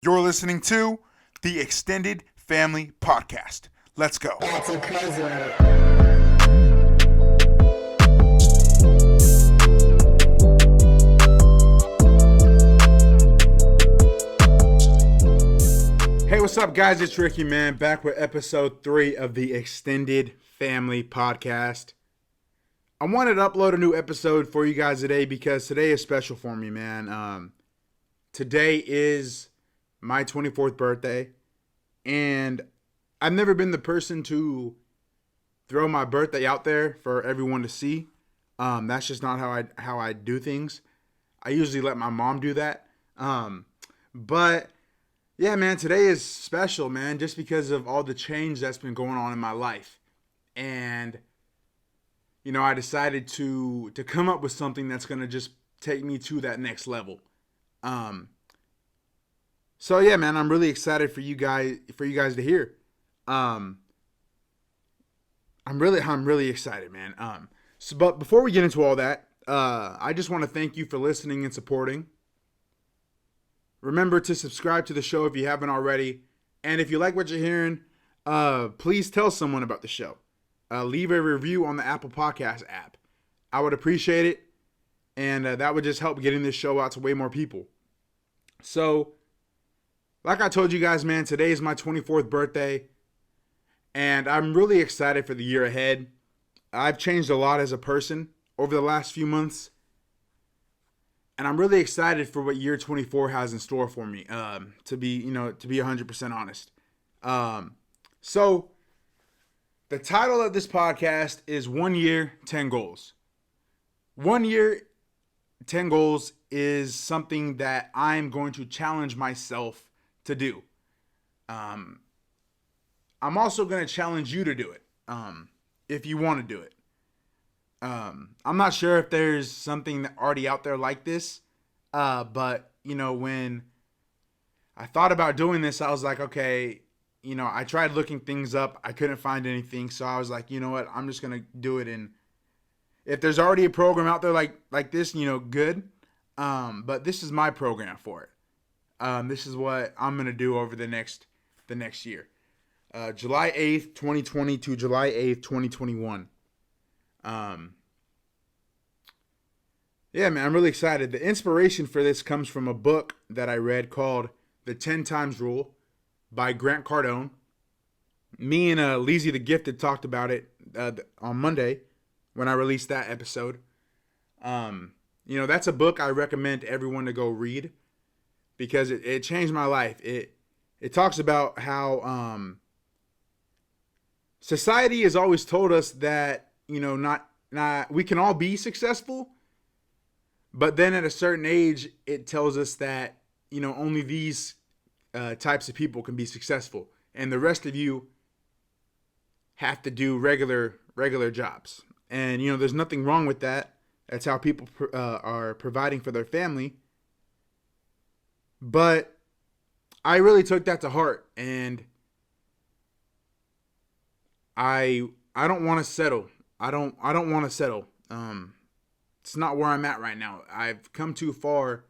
You're listening to the Extended Family Podcast. Let's go. That's a crazy word. Hey, what's up, guys? It's Ricky, man, back with episode 3 of the Extended Family Podcast. I wanted to upload a new episode for you guys today because today is special for me, man. Today is my 24th birthday, and I've never been the person to throw my birthday out there for everyone to see. That's just not how I do things. I usually let my mom do that. But yeah, man, today is special, man, just because of all the change that's been going on in my life. And I decided to come up with something that's going to just take me to that next level. So yeah, man, I'm really excited for you guys to hear. I'm really excited, man. But before we get into all that, I just want to thank you for listening and supporting. Remember to subscribe to the show if you haven't already. And if you like what you're hearing, please tell someone about the show. Leave a review on the Apple Podcast app. I would appreciate it. And that would just help getting this show out to way more people. So, like I told you guys, man, today is my 24th birthday. And I'm really excited for the year ahead. I've changed a lot as a person over the last few months. And I'm really excited for what year 24 has in store for me, to be 100% honest. So the title of this podcast is 1 Year, 10 Goals. 1 year, 10 goals is something that I'm going to challenge myself to do. I'm also going to challenge you to do it, if you want to do it. I'm not sure if there's something already out there like this, but when I thought about doing this, I was like, okay, I tried looking things up, I couldn't find anything, so I was like, you know what, I'm just gonna do it. And if there's already a program out there like this, good, but this is my program for it. This is what I'm gonna do over the next year, July 8th, 2020 to July 8th, 2021. Yeah, man, I'm really excited. The inspiration for this comes from a book that I read called The 10 Times Rule by Grant Cardone. Me and Lizzie the Gifted talked about it on Monday when I released that episode. That's a book I recommend everyone to go read because it changed my life. It talks about how society has always told us that not we can all be successful, but then at a certain age it tells us that only these types of people can be successful, and the rest of you have to do regular jobs. And there's nothing wrong with that. That's how people are providing for their family. But I really took that to heart, and I don't want to settle. I don't want to settle. It's not where I'm at right now. I've come too far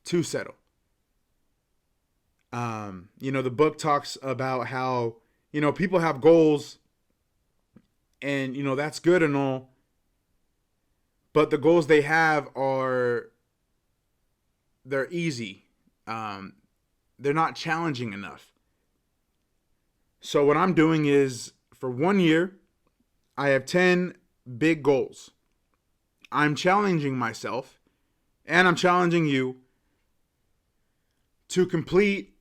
to settle. The book talks about how people have goals, and that's good and all, but the goals they have they're easy. They're not challenging enough. So what I'm doing is, for 1 year, I have 10 big goals. I'm challenging myself, and I'm challenging you to complete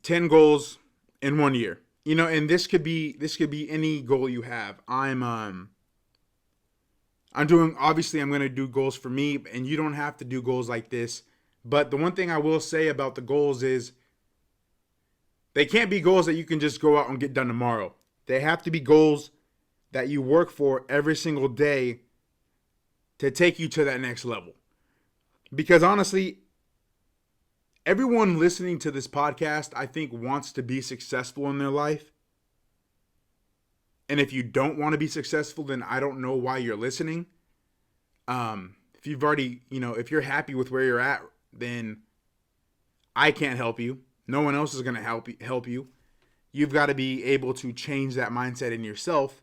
10 goals in 1 year. And this could be any goal you have. I'm doing, obviously I'm going to do goals for me, and you don't have to do goals like this. But the one thing I will say about the goals is they can't be goals that you can just go out and get done tomorrow. They have to be goals that you work for every single day to take you to that next level. Because honestly, everyone listening to this podcast, I think, wants to be successful in their life. And if you don't want to be successful, then I don't know why you're listening. If you've already, if you're happy with where you're at, then I can't help you. No one else is going to help you. You've got to be able to change that mindset in yourself.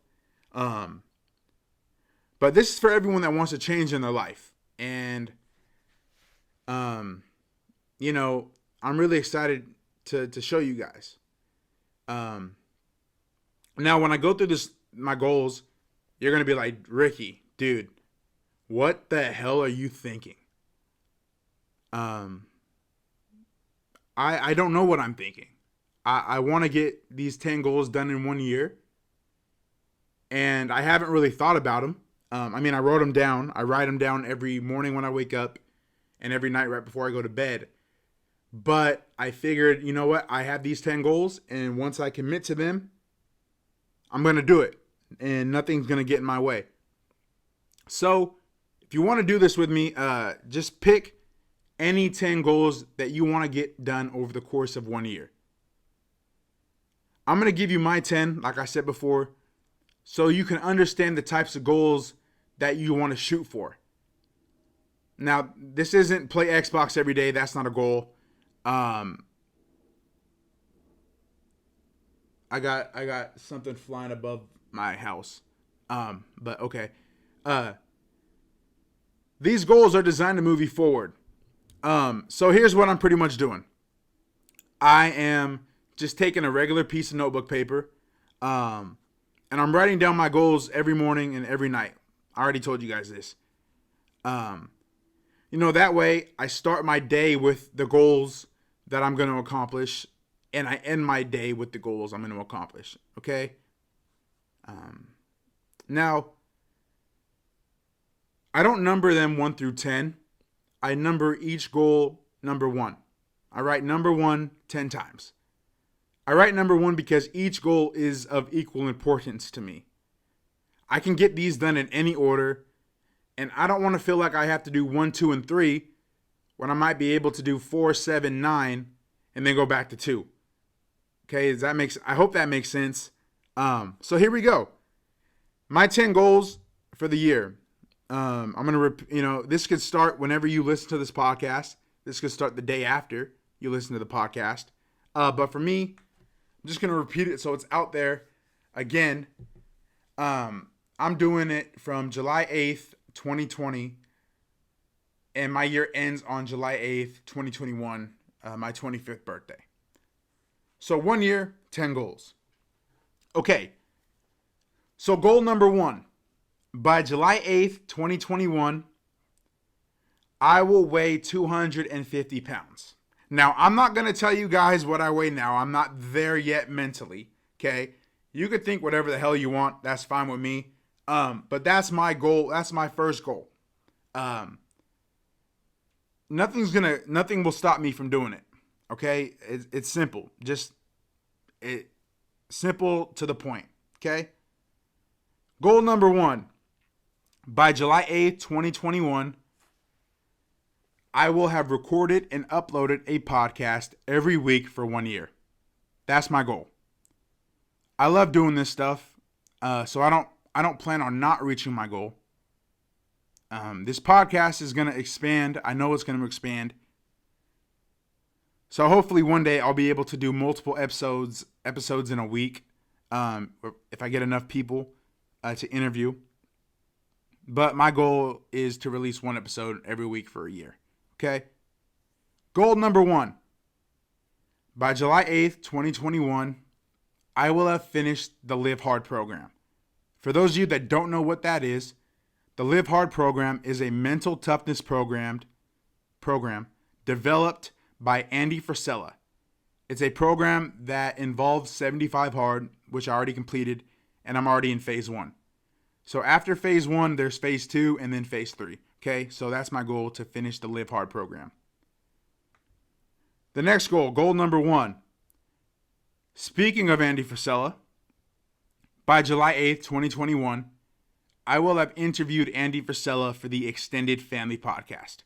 But this is for everyone that wants to change in their life. And, you know, I'm really excited to show you guys. Now, when I go through my goals, you're going to be like, Ricky, dude, what the hell are you thinking? I don't know what I'm thinking. I want to get these 10 goals done in 1 year. And I haven't really thought about them. I mean, I wrote them down. I write them down every morning when I wake up and every night right before I go to bed. But I figured, you know what? I have these 10 goals, and once I commit to them, I'm going to do it. And nothing's going to get in my way. So if you want to do this with me, just pick any 10 goals that you want to get done over the course of 1 year. I'm going to give you my 10, like I said before, so you can understand the types of goals that you want to shoot for. Now, this isn't play Xbox every day. That's not a goal. I got something flying above my house. But okay. These goals are designed to move you forward. So here's what I'm pretty much doing. I am just taking a regular piece of notebook paper, and I'm writing down my goals every morning and every night. I already told you guys this. You know, that way I start my day with the goals that I'm going to accomplish, and I end my day with the goals I'm going to accomplish. Okay? Now, I don't number them 1 through 10. I number each goal number 1. I write number 1 10 times. I write number 1 because each goal is of equal importance to me. I can get these done in any order, and I don't want to feel like I have to do 1, 2, and 3 when I might be able to do 4, 7, 9, and then go back to 2. Okay, I hope that makes sense. So here we go. My 10 goals for the year. I'm gonna, this could start whenever you listen to this podcast. This could start the day after you listen to the podcast. But for me, I'm just gonna repeat it so it's out there again. I'm doing it from July 8th, 2020, and my year ends on July 8th, 2021, my 25th birthday. So 1 year, 10 goals. Okay. So goal number 1. By July 8th, 2021, I will weigh 250 pounds. Now, I'm not going to tell you guys what I weigh now. I'm not there yet mentally, okay? You could think whatever the hell you want. That's fine with me. But that's my goal. That's my first goal. Nothing will stop me from doing it, okay? It's simple. Simple to the point, okay? Goal number 1. By July 8th, 2021, I will have recorded and uploaded a podcast every week for 1 year. That's my goal. I love doing this stuff, so I don't plan on not reaching my goal. This podcast is going to expand. I know it's going to expand. So hopefully one day I'll be able to do multiple episodes in a week, if I get enough people to interview. But my goal is to release 1 episode every week for a year. Okay? Goal number 1. By July 8th, 2021, I will have finished the Live Hard program. For those of you that don't know what that is, the Live Hard program is a mental toughness program developed by Andy Frisella. It's a program that involves 75 Hard, which I already completed, and I'm already in phase 1. So after phase 1, there's phase 2 and then phase 3. Okay, so that's my goal, to finish the Live Hard program. The next goal number 1. Speaking of Andy Frisella, by July 8th, 2021, I will have interviewed Andy Frisella for the Extended Family Podcast.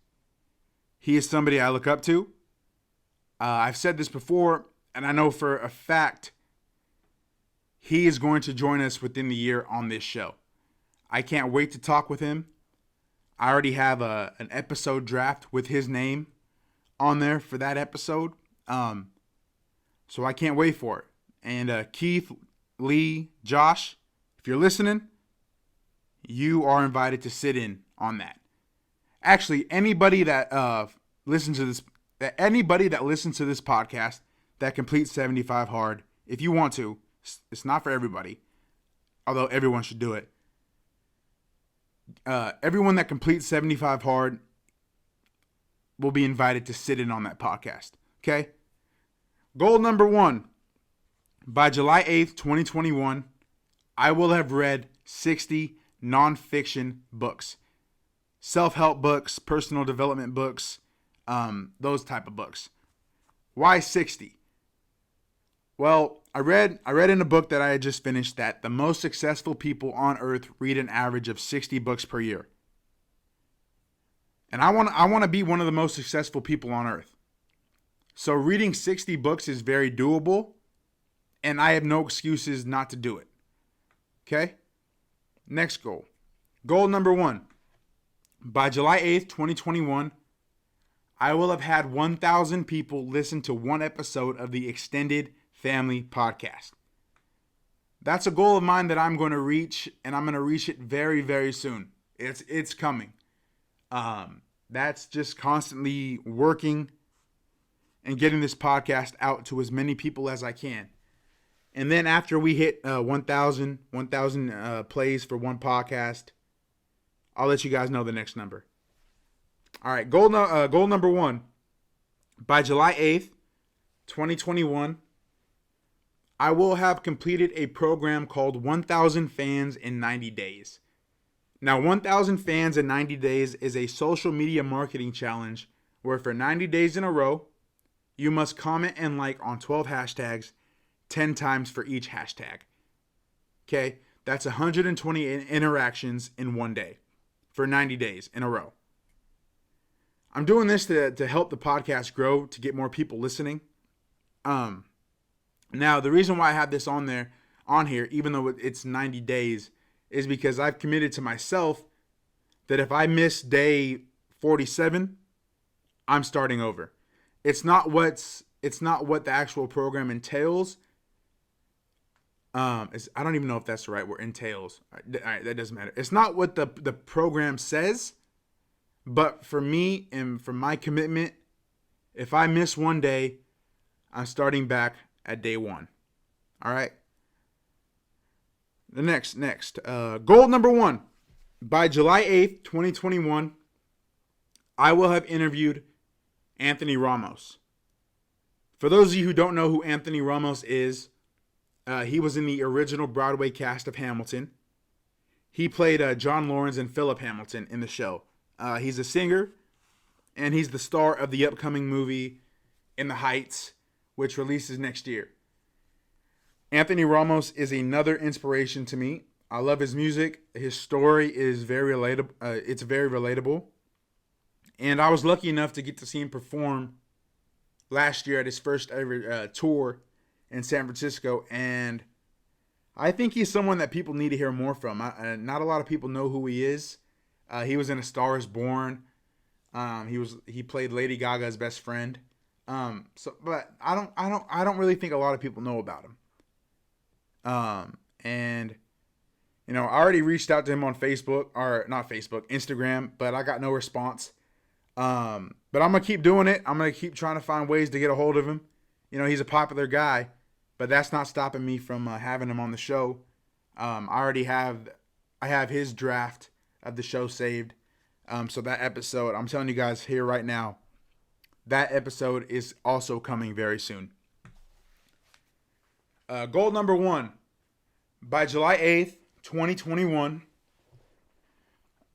He is somebody I look up to. I've said this before, and I know for a fact he is going to join us within the year on this show. I can't wait to talk with him. I already have an episode draft with his name on there for that episode. So I can't wait for it. And Keith, Lee, Josh, if you're listening, you are invited to sit in on that. Actually, anybody that listens to this podcast that completes 75 hard, if you want to, it's not for everybody, although everyone should do it. Everyone that completes 75 hard will be invited to sit in on that podcast. Okay? Goal number 1. By July 8th, 2021, I will have read 60 nonfiction books. Self-help books, personal development books, those type of books. Why 60? Well, I read in a book that I had just finished that the most successful people on earth read an average of 60 books per year. And I want to be one of the most successful people on earth. So reading 60 books is very doable, and I have no excuses not to do it. Okay? Next goal. Goal number 1. By July 8th, 2021, I will have had 1,000 people listen to one episode of the Extended Family Podcast. That's a goal of mine that I'm going to reach, and I'm going to reach it very, very soon. It's coming. That's just constantly working and getting this podcast out to as many people as I can. And then after we hit 1,000 plays for one podcast, I'll let you guys know the next number. All right, goal number 1. By July 8th, 2021, I will have completed a program called 1,000 Fans in 90 Days. Now, 1,000 Fans in 90 Days is a social media marketing challenge where for 90 days in a row, you must comment and like on 12 hashtags 10 times for each hashtag. Okay, that's 120 interactions in one day for 90 days in a row. I'm doing this to help the podcast grow, to get more people listening. Now, the reason why I have this on here, even though it's 90 days, is because I've committed to myself that if I miss day 47, I'm starting over. It's not what the actual program entails. I don't even know if that's the right word, entails. All right, that doesn't matter. It's not what the program says, but for me and for my commitment, if I miss one day, I'm starting back at day 1. All right. The next. Goal number 1. By July 8th, 2021, I will have interviewed Anthony Ramos. For those of you who don't know who Anthony Ramos is, he was in the original Broadway cast of Hamilton. He played John Lawrence and Philip Hamilton in the show. He's a singer, and he's the star of the upcoming movie In the Heights, which releases next year. Anthony Ramos is another inspiration to me. I love his music. His story is very relatable. It's very relatable. And I was lucky enough to get to see him perform last year at his first ever tour in San Francisco. And I think he's someone that people need to hear more from. Not a lot of people know who he is. He was in A Star Is Born. He played Lady Gaga's best friend. But I don't really think a lot of people know about him. And you know, I already reached out to him on Instagram, but I got no response. But I'm gonna keep doing it. I'm gonna keep trying to find ways to get a hold of him. You know, he's a popular guy, but that's not stopping me from having him on the show. I have his draft of the show saved. So that episode, I'm telling you guys here right now, that episode is also coming very soon. Goal number 1. By July 8th, 2021,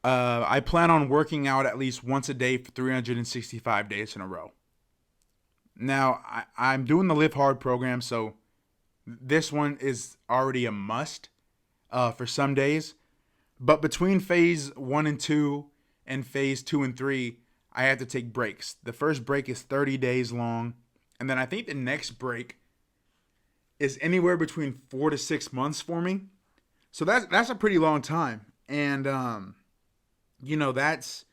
I plan on working out at least once a day for 365 days in a row. Now, I'm doing the Live Hard program, so this one is already a must for some days. But between phase 1 and 2 and phase 2 and 3, I have to take breaks. The first break is 30 days long, and then I think the next break is anywhere between 4 to 6 months for me. So that's a pretty long time. And you know, that's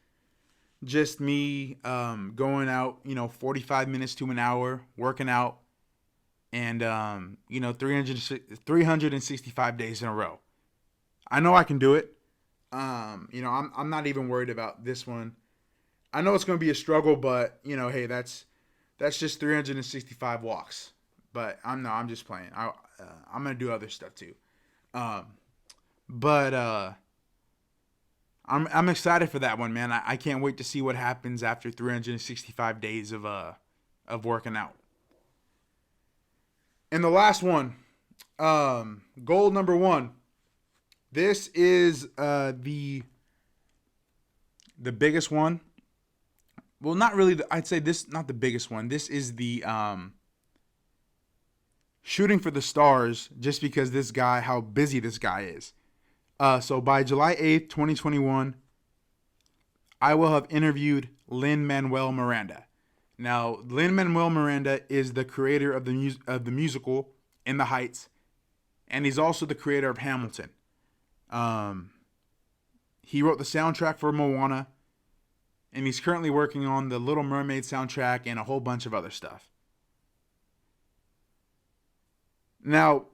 just me going out, 45 minutes to an hour, working out, and 365 days in a row. I know I can do it. I'm not even worried about this one. I know it's going to be a struggle, but hey, that's just 365 walks. But I'm just playing. I'm going to do other stuff too. But I'm excited for that one, man. I can't wait to see what happens after 365 days of working out. And the last one, goal number 1. This is the biggest one. Well, not really. I'd say this not the biggest one. This is the shooting for the stars, just because this guy, how busy this guy is. So by July 8th, 2021, I will have interviewed Lin-Manuel Miranda. Now, Lin-Manuel Miranda is the creator of the musical In the Heights, and he's also the creator of Hamilton. He wrote the soundtrack for Moana, and he's currently working on the Little Mermaid soundtrack and a whole bunch of other stuff. Now,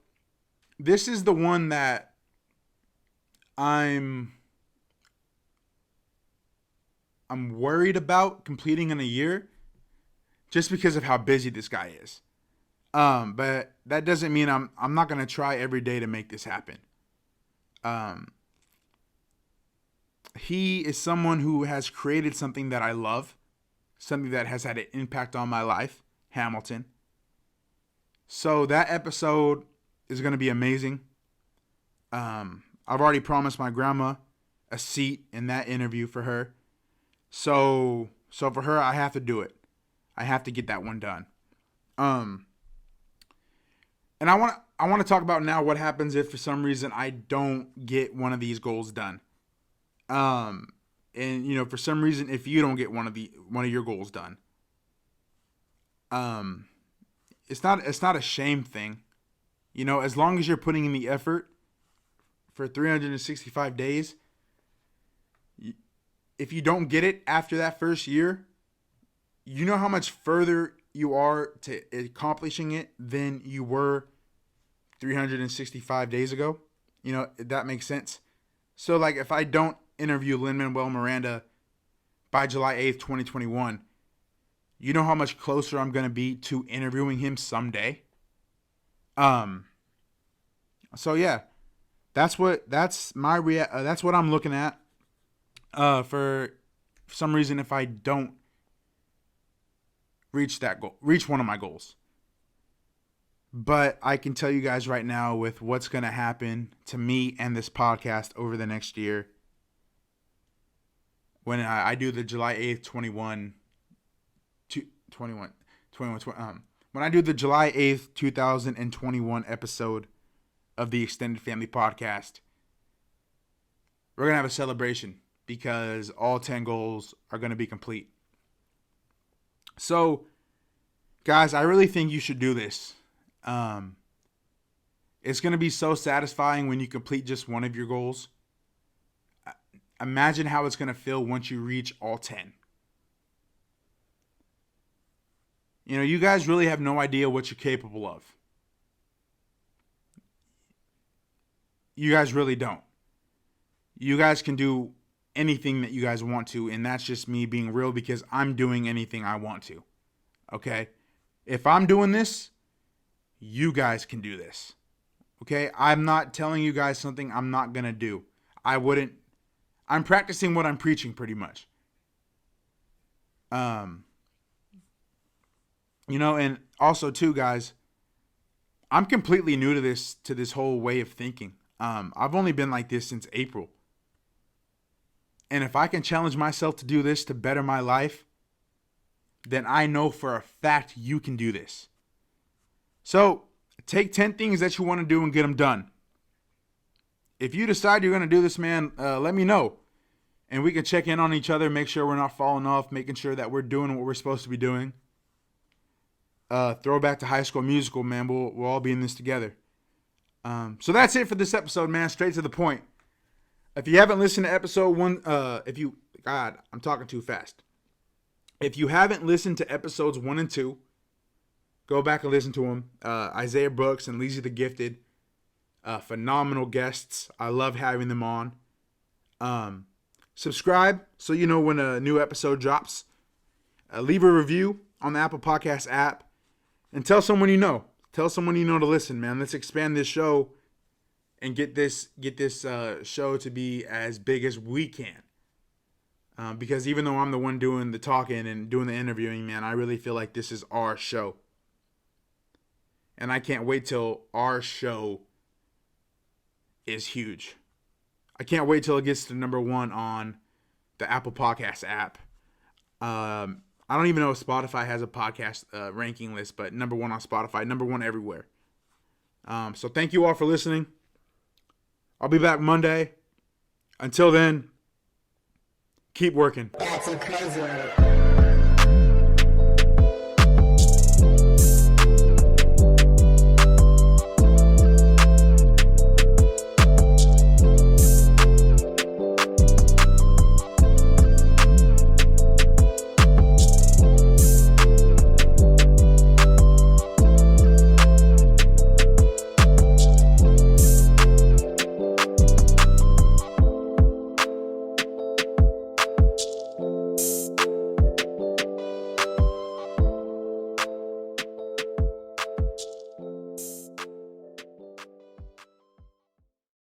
this is the one that I'm worried about completing in a year, just because of how busy this guy is. But that doesn't mean I'm not gonna try every day to make this happen. He is someone who has created something that I love, something that has had an impact on my life, Hamilton. So that episode is gonna be amazing. I've already promised my grandma a seat in that interview for her. So for her, I have to do it. I have to get that one done. And I want to talk about now what happens if for some reason I don't get one of these goals done. And for some reason, if you don't get one of your goals done, it's not a shame thing. As long as you're putting in the effort for 365 days, if you don't get it after that first year, you know how much further you are to accomplishing it than you were 365 days ago. If that makes sense. So, like, if I don't interview Lin-Manuel Miranda by July 8th, 2021, you know how much closer I'm going to be to interviewing him someday? So, yeah. That's what I'm looking at. For some reason, if I don't reach one of my goals. But I can tell you guys right now, with what's going to happen to me and this podcast over the next year, when I do the July 8th, when I do the July 8th, 2021 episode of the Extended Family Podcast, we're going to have a celebration because all 10 goals are going to be complete. So, guys, I really think you should do this. It's going to be so satisfying when you complete just one of your goals. Imagine how it's going to feel once you reach all 10. You guys really have no idea what you're capable of. You guys really don't. You guys can do anything that you guys want to, and that's just me being real, because I'm doing anything I want to. Okay? If I'm doing this, you guys can do this. Okay? I'm not telling you guys something I'm not going to do. I'm practicing what I'm preaching, pretty much. And also too, guys, I'm completely new to this whole way of thinking. I've only been like this since April. And if I can challenge myself to do this to better my life, then I know for a fact you can do this. So take 10 things that you want to do and get them done. If you decide you're going to do this, man, let me know. And we can check in on each other, make sure we're not falling off, making sure that we're doing what we're supposed to be doing. Throwback to High School Musical, man. We'll all be in this together. So that's it for this episode, man. Straight to the point. If you haven't listened to episode 1, God, I'm talking too fast. If you haven't listened to episodes 1 and 2, go back and listen to them. Isaiah Brooks and Lizzie the Gifted, phenomenal guests. I love having them on. Subscribe so you know when a new episode drops. Leave a review on the Apple Podcast app, and tell someone you know. Tell someone you know to listen, man. Let's expand this show and get this show to be as big as we can. Because even though I'm the one doing the talking and doing the interviewing, man, I really feel like this is our show. And I can't wait till our show is huge. I can't wait till it gets to number 1 on the Apple Podcast app. I don't even know if Spotify has a podcast ranking list, but number 1 on Spotify, number 1 everywhere. So thank you all for listening. I'll be back Monday. Until then, keep working. That's a crazy one.